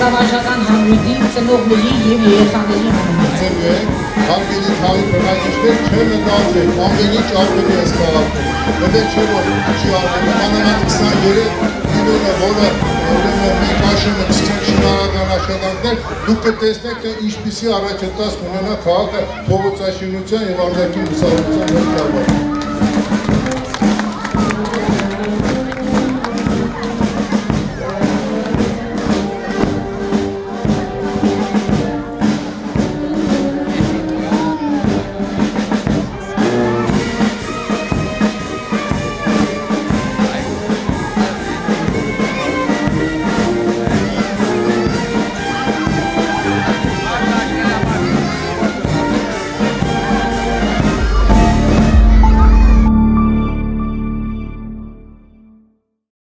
Մանկավարժական համույթի ծնողների և երեխաների համույթ։ Հարգելի թաղի բնակիչներ չեն նկատել, ամենից ավելի ես քաղաքում։ Բնեք չէ, որ չի արվում, մանավանդ 23 միլիոնը, որը մենք աշում ենք սկսենք շինարարական աշխատանքներ, դուք կտեսնեք, թե ինչպիսի առաջընթաց կունենա քաղաքը փողոցաշինության և արտաքին լուսավորության ներկայացումը։